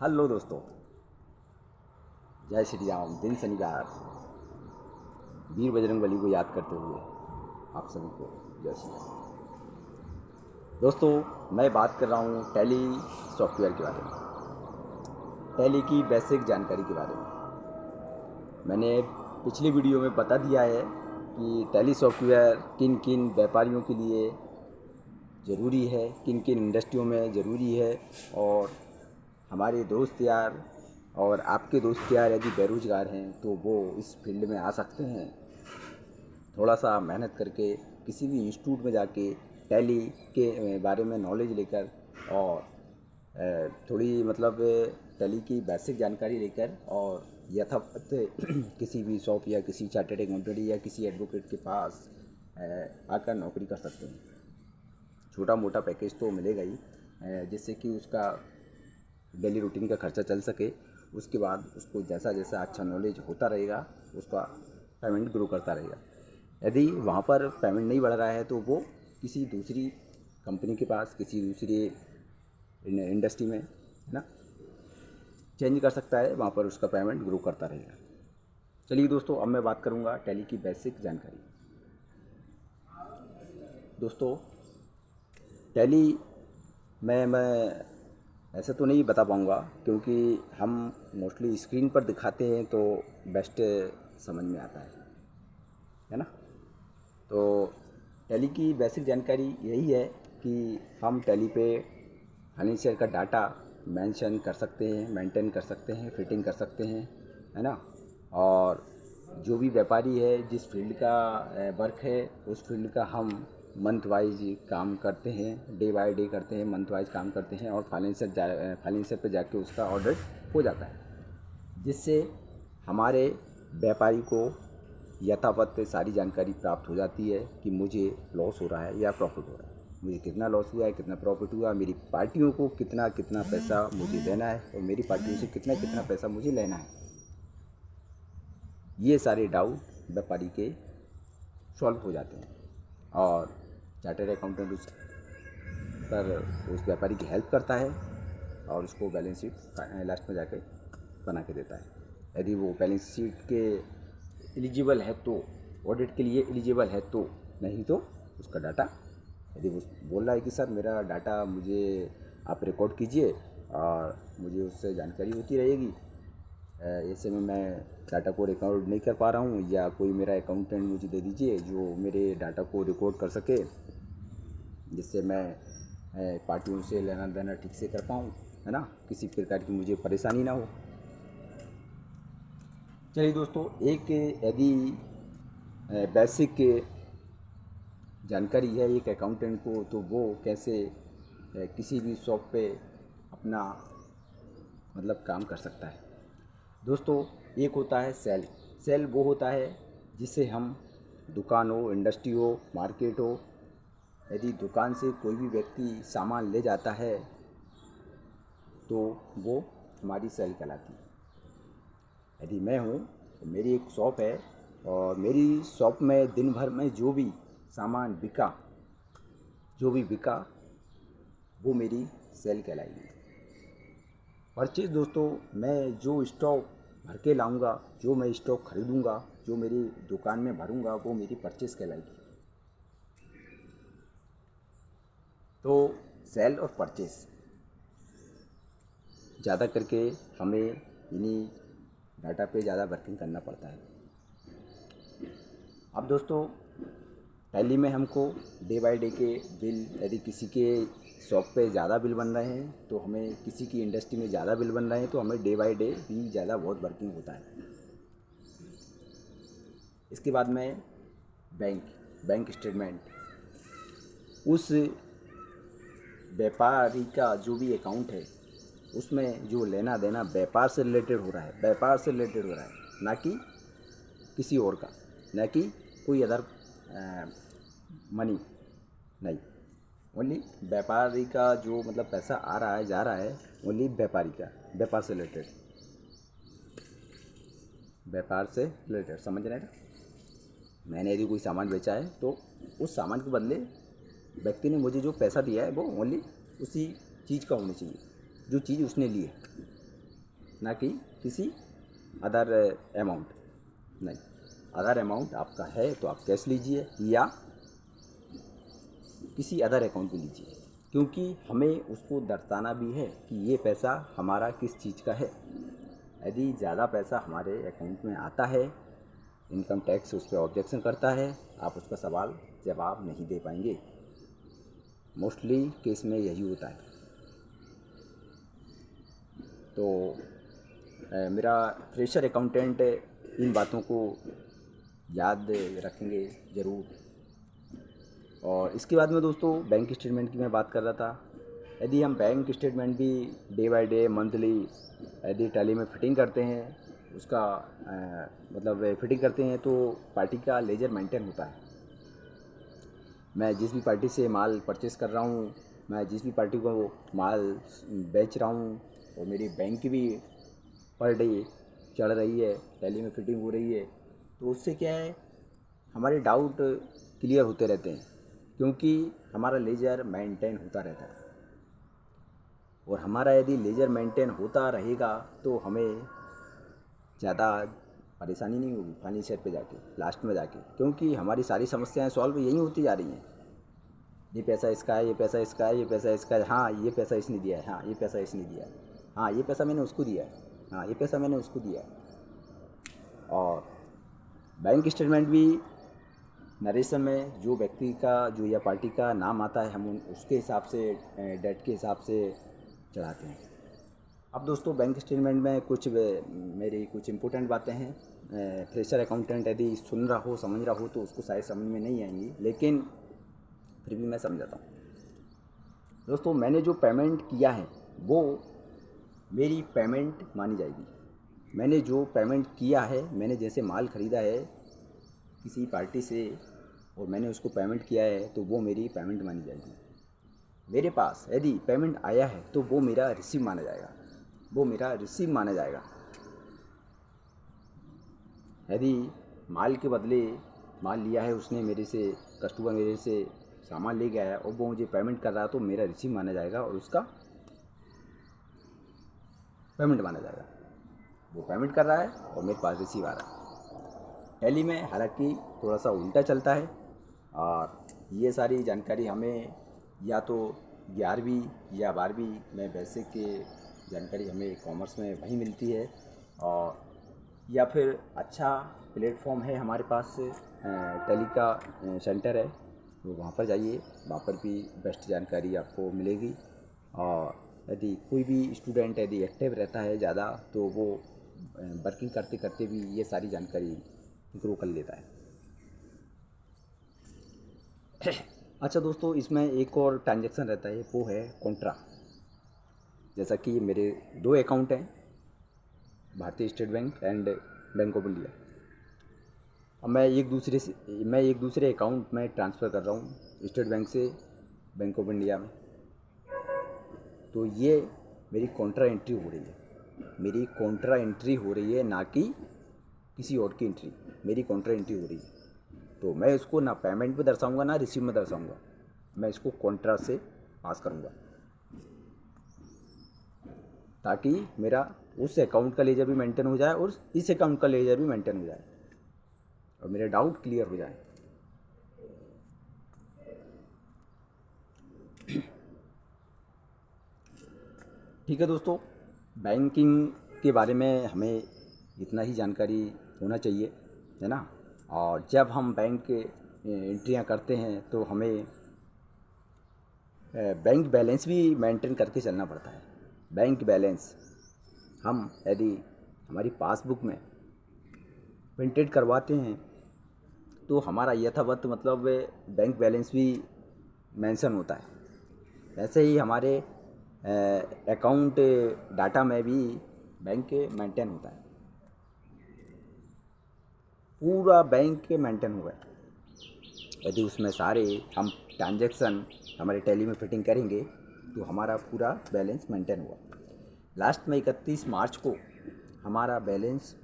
Hello दोस्तों, जय श्री राम। दिन शनिवार, वीर बजरंगबली को याद करते हुए आप सभी को जय श्री राम। दोस्तों, मैं बात कर रहा हूँ टैली सॉफ्टवेयर के बारे में, टैली की बेसिक जानकारी के बारे में। मैंने पिछली वीडियो में बता दिया है कि टैली सॉफ्टवेयर किन किन व्यापारियों के लिए ज़रूरी है, किन किन इंडस्ट्रियों में ज़रूरी है, और हमारे दोस्त यार और आपके दोस्त यार यदि बेरोज़गार हैं तो वो इस फील्ड में आ सकते हैं। थोड़ा सा मेहनत करके किसी भी इंस्टीट्यूट में जाके टैली के बारे में नॉलेज लेकर और थोड़ी मतलब टैली की बेसिक जानकारी लेकर और यथावत किसी भी शॉप या किसी चार्टर्ड अकाउंटेंट या किसी एडवोकेट के पास आकर नौकरी कर सकते हैं। छोटा मोटा पैकेज तो मिलेगा ही, जिससे कि उसका डेली रूटीन का खर्चा चल सके। उसके बाद उसको जैसा जैसा अच्छा नॉलेज होता रहेगा उसका पेमेंट ग्रो करता रहेगा। यदि वहाँ पर पेमेंट नहीं बढ़ रहा है तो वो किसी दूसरी कंपनी के पास, किसी दूसरी इंडस्ट्री में, है ना, चेंज कर सकता है। वहाँ पर उसका पेमेंट ग्रो करता रहेगा। चलिए दोस्तों, अब मैं बात करूँगा टैली की बेसिक जानकारी। दोस्तों, टैली मैं ऐसे तो नहीं बता पाऊँगा क्योंकि हम मोस्टली स्क्रीन पर दिखाते हैं तो बेस्ट समझ में आता है ना। तो टैली की बेसिक जानकारी यही है कि हम टैली पे फाइनेंशियल का डाटा मेंशन कर सकते हैं, मेंटेन कर सकते हैं, फिटिंग कर सकते हैं, है ना। और जो भी व्यापारी है, जिस फील्ड का वर्क है, उस फील्ड का हम मंथ वाइज काम करते हैं, डे बाय डे करते हैं, मंथ वाइज काम करते हैं और फाइनेंशियल पे जाके उसका ऑडिट हो जाता है, जिससे हमारे व्यापारी को यथावत सारी जानकारी प्राप्त हो जाती है कि मुझे लॉस हो रहा है या प्रॉफिट हो रहा है, मुझे कितना लॉस हुआ है, कितना प्रॉफिट हुआ, मेरी पार्टियों को कितना कितना पैसा मुझे देना है और मेरी पार्टियों से कितना कितना पैसा मुझे लेना है। ये सारे डाउट व्यापारी के सॉल्व हो जाते हैं और चार्टर्ड अकाउंटेंट उस पर उस व्यापारी की हेल्प करता है और उसको बैलेंस शीट लास्ट में जाकर बना के देता है। यदि वो बैलेंस शीट के एलिजिबल है तो, ऑडिट के लिए एलिजिबल है तो, नहीं तो उसका डाटा, यदि वो बोल रहा है कि सर मेरा डाटा मुझे आप रिकॉर्ड कीजिए और मुझे उससे जानकारी होती रहेगी, ऐसे में मैं डाटा को रिकॉर्ड नहीं कर पा रहा हूँ, या कोई मेरा अकाउंटेंट मुझे दे दीजिए जो मेरे डाटा को रिकॉर्ड कर सके, जिससे मैं पार्टियों से लेना देना ठीक से कर पाऊँ, है ना, किसी प्रकार की मुझे परेशानी ना हो। चलिए दोस्तों, एक यदि बेसिक जानकारी है एक अकाउंटेंट को तो वो कैसे किसी भी शॉप पे अपना मतलब काम कर सकता है। दोस्तों, एक होता है सेल। सेल वो होता है जिसे हम, दुकान हो, इंडस्ट्री हो, मार्केट हो, यदि दुकान से कोई भी व्यक्ति सामान ले जाता है तो वो हमारी सेल कहलाती है। यदि मैं हूँ तो मेरी एक शॉप है और मेरी शॉप में दिन भर में जो भी सामान बिका, वो मेरी सेल कहलाएगी। परचेज दोस्तों, मैं जो स्टॉक भर के लाऊंगा, जो मैं स्टॉक खरीदूंगा, जो मेरी दुकान में भरूंगा, वो मेरी परचेज कहलाएगी। तो सेल और परचेज ज़्यादा करके हमें इन्हीं डाटा पे ज़्यादा वर्किंग करना पड़ता है। अब दोस्तों, टैली में हमको डे बाय डे के बिल, यदि किसी के शॉप पे ज़्यादा बिल बन रहे हैं तो हमें, किसी की इंडस्ट्री में ज़्यादा बिल बन रहे हैं तो हमें डे बाय डे भी ज़्यादा बहुत वर्किंग होता है। इसके बाद में बैंक स्टेटमेंट, उस व्यापारी का जो भी अकाउंट है उसमें जो लेना देना व्यापार से रिलेटेड हो रहा है, ना कि किसी और का, ना कि कोई अदर मनी नहीं। ओनली व्यापारी का जो मतलब पैसा आ रहा है, जा रहा है, ओनली व्यापारी का, व्यापार से रिलेटेड समझ रहे हैं ना। मैंने यदि कोई सामान बेचा है तो उस सामान के बदले व्यक्ति ने मुझे जो पैसा दिया है वो ओनली उसी चीज़ का होना चाहिए, जो चीज़ उसने ली है। ना कि किसी अदर अमाउंट। नहीं, अदर अमाउंट आपका है तो आप कैश लीजिए या किसी अदर अकाउंट पे लीजिए, क्योंकि हमें उसको दर्शाना भी है कि ये पैसा हमारा किस चीज़ का है। यदि ज़्यादा पैसा हमारे अकाउंट में आता है, इनकम टैक्स उस पर ऑब्जेक्शन करता है, आप उसका सवाल जवाब नहीं दे पाएंगे। मोस्टली केस में यही होता है। तो मेरा फ्रेशर अकाउंटेंट इन बातों को याद रखेंगे ज़रूर। और इसके बाद में दोस्तों बैंक स्टेटमेंट की मैं बात कर रहा था। यदि हम बैंक स्टेटमेंट भी डे बाय डे, मंथली यदि टैली में फिटिंग करते हैं, उसका मतलब फिटिंग करते हैं, तो पार्टी का लेजर मेंटेन होता है। मैं जिस भी पार्टी से माल परचेज़ कर रहा हूँ, मैं जिस भी पार्टी को माल बेच रहा हूँ, और मेरी बैंक भी पर डे चढ़ रही है, टैली में फिटिंग हो रही है, तो उससे क्या है, हमारे डाउट क्लियर होते रहते हैं, क्योंकि हमारा लेजर मेंटेन होता रहता है। और हमारा यदि लेजर मेंटेन होता रहेगा तो हमें ज़्यादा परेशानी नहीं होगी फाइनेंशियल पे जाके, लास्ट में जाके, क्योंकि हमारी सारी समस्याएं सॉल्व यही होती जा रही हैं। ये पैसा इसका है, ये पैसा इसका है, ये पैसा इसका है, हाँ ये पैसा इसने दिया है, हाँ ये पैसा इसने दिया है, हाँ ये पैसा मैंने उसको दिया है, हाँ ये पैसा मैंने उसको दिया है। और बैंक स्टेटमेंट भी नरेशन में जो व्यक्ति का, जो या पार्टी का नाम आता है, हम उसके हिसाब से, डेट के हिसाब से चढ़ाते हैं। अब दोस्तों बैंक स्टेटमेंट में कुछ मेरी कुछ इम्पोर्टेंट बातें हैं। फ्रेशर अकाउंटेंट यदि सुन रहा हो, समझ रहा हो, तो उसको शायद समझ में नहीं आएंगी, लेकिन फिर भी मैं समझाता हूँ। दोस्तों, मैंने जो पेमेंट किया है वो मेरी पेमेंट मानी जाएगी। मैंने जो पेमेंट किया है, मैंने जैसे माल ख़रीदा है किसी पार्टी से और मैंने उसको पेमेंट किया है, तो वो मेरी पेमेंट मानी जाएगी। मेरे पास यदि पेमेंट आया है तो वो मेरा रिसीव माना जाएगा, वो मेरा रिसीव माना जाएगा। यदि माल के बदले माल लिया है उसने मेरे से, कस्टमर मेरे से सामान ले गया है और वो मुझे पेमेंट कर रहा है, तो मेरा रिसीव माना जाएगा और उसका पेमेंट माना जाएगा। वो पेमेंट कर रहा है और मेरे पास रिसीव आ रहा है। टैली में हालांकि थोड़ा सा उल्टा चलता है, और ये सारी जानकारी हमें या तो 11वीं या 12वीं में बेसिक की जानकारी हमें कॉमर्स में वहीं मिलती है, और या फिर अच्छा प्लेटफॉर्म है हमारे पास, टैली का सेंटर है, तो वहाँ पर जाइए, वहाँ पर भी बेस्ट जानकारी आपको मिलेगी। और यदि कोई भी स्टूडेंट यदि एक्टिव रहता है ज़्यादा, तो वो वर्किंग करते करते भी ये सारी जानकारी ग्रो कर लेता है। अच्छा दोस्तों, इसमें एक और ट्रांजैक्शन रहता है, वो है कॉन्ट्रा। जैसा कि मेरे 2 अकाउंट हैं, भारतीय state bank and bank of India. अब मैं एक दूसरे अकाउंट में ट्रांसफ़र कर रहा हूँ स्टेट बैंक से बैंक ऑफ इंडिया में, तो ये मेरी कॉन्ट्रा एंट्री हो रही है। मेरी कॉन्ट्रा एंट्री हो रही है, ना कि किसी और की एंट्री। मेरी कॉन्ट्रा एंट्री हो रही है, तो मैं इसको ना पेमेंट में दर्शाऊंगा ना रिसीव में दर्शाऊंगा, मैं इसको कॉन्ट्रा से पास करूंगा, ताकि मेरा उस अकाउंट का लेजर भी मेंटेन हो जाए और इस अकाउंट का लेजर भी मेंटेन हो जाए और मेरे डाउट क्लियर हो जाए। ठीक है दोस्तों, बैंकिंग के बारे में हमें इतना ही जानकारी होना चाहिए, है ना। और जब हम बैंक के एंट्रियां करते हैं तो हमें बैंक बैलेंस भी मेंटेन करके चलना पड़ता है। बैंक बैलेंस हम यदि हमारी पासबुक में प्रिंटेड करवाते हैं तो हमारा यथावत मतलब बैंक बैलेंस भी मेंशन होता है। वैसे ही हमारे अकाउंट डाटा में भी बैंक मेंटेन होता है, पूरा बैंक मेंटेन हुआ है। यदि उसमें सारे हम ट्रांजैक्शन हमारे टैली में फिटिंग करेंगे तो हमारा पूरा बैलेंस मेंटेन हुआ। लास्ट में 31 मार्च को हमारा बैलेंस,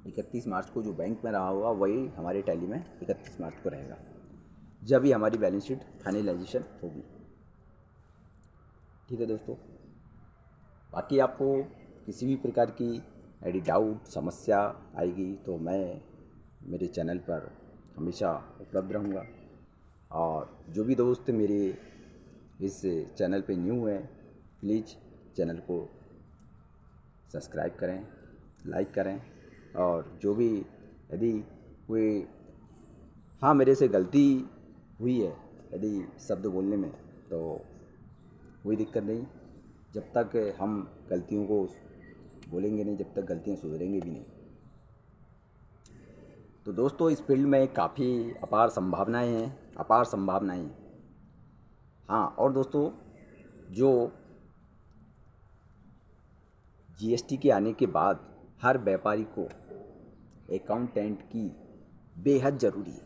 31 मार्च को जो बैंक में रहा होगा वही हमारे टैली में 31 मार्च को रहेगा, जब भी हमारी बैलेंस शीट फाइनलाइजेशन होगी। ठीक है दोस्तों, बाकी आपको किसी भी प्रकार की यदि डाउट समस्या आएगी तो मैं मेरे चैनल पर हमेशा उपलब्ध रहूँगा। और जो भी दोस्त मेरे इस चैनल पे न्यू हैं, प्लीज़ चैनल को सब्सक्राइब करें, लाइक करें। और जो भी यदि कोई हाँ मेरे से गलती हुई है यदि शब्द बोलने में, तो कोई दिक्कत नहीं। जब तक हम गलतियों को बोलेंगे नहीं, जब तक गलतियाँ सुधरेंगे भी नहीं। तो दोस्तों इस फील्ड में काफ़ी अपार संभावनाएं हैं, अपार संभावनाएं हैं। हाँ, और दोस्तों जो जीएसटी के आने के बाद हर व्यापारी को अकाउंटेंट की बेहद ज़रूरी है,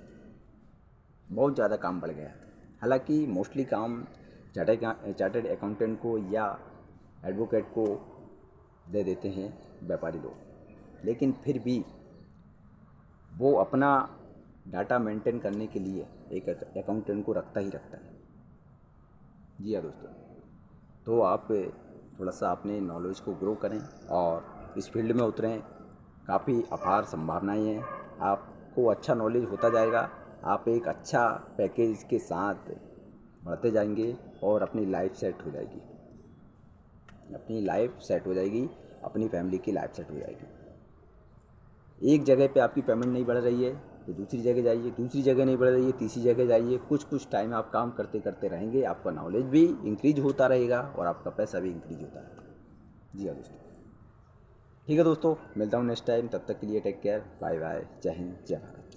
बहुत ज़्यादा काम बढ़ गया है। हालांकि मोस्टली काम चार्टर्ड अकाउंटेंट को या एडवोकेट को दे देते हैं व्यापारी लोग, लेकिन फिर भी वो अपना डाटा मेंटेन करने के लिए एक अकाउंटेंट को रखता ही रखता है। जी हाँ दोस्तों, तो आप थोड़ा सा अपने नॉलेज को ग्रो करें और इस फील्ड में उतरें। काफ़ी अपार संभावनाएं हैं, आपको अच्छा नॉलेज होता जाएगा, आप एक अच्छा पैकेज के साथ बढ़ते जाएंगे और अपनी लाइफ सेट हो जाएगी, अपनी लाइफ सेट हो जाएगी, अपनी फैमिली की लाइफ सेट हो जाएगी। एक जगह पे आपकी पेमेंट नहीं बढ़ रही है तो दूसरी जगह जाइए, दूसरी जगह नहीं बढ़ रही है तीसरी जगह जाइए। कुछ टाइम आप काम करते करते रहेंगे, आपका नॉलेज भी इंक्रीज होता रहेगा और आपका पैसा भी इंक्रीज होता रहेगा। जी हाँ दोस्तों, ठीक है दोस्तों, मिलता हूँ नेक्स्ट टाइम। तब तक के लिए टेक केयर, बाय बाय, जय हिंद, जय भारत।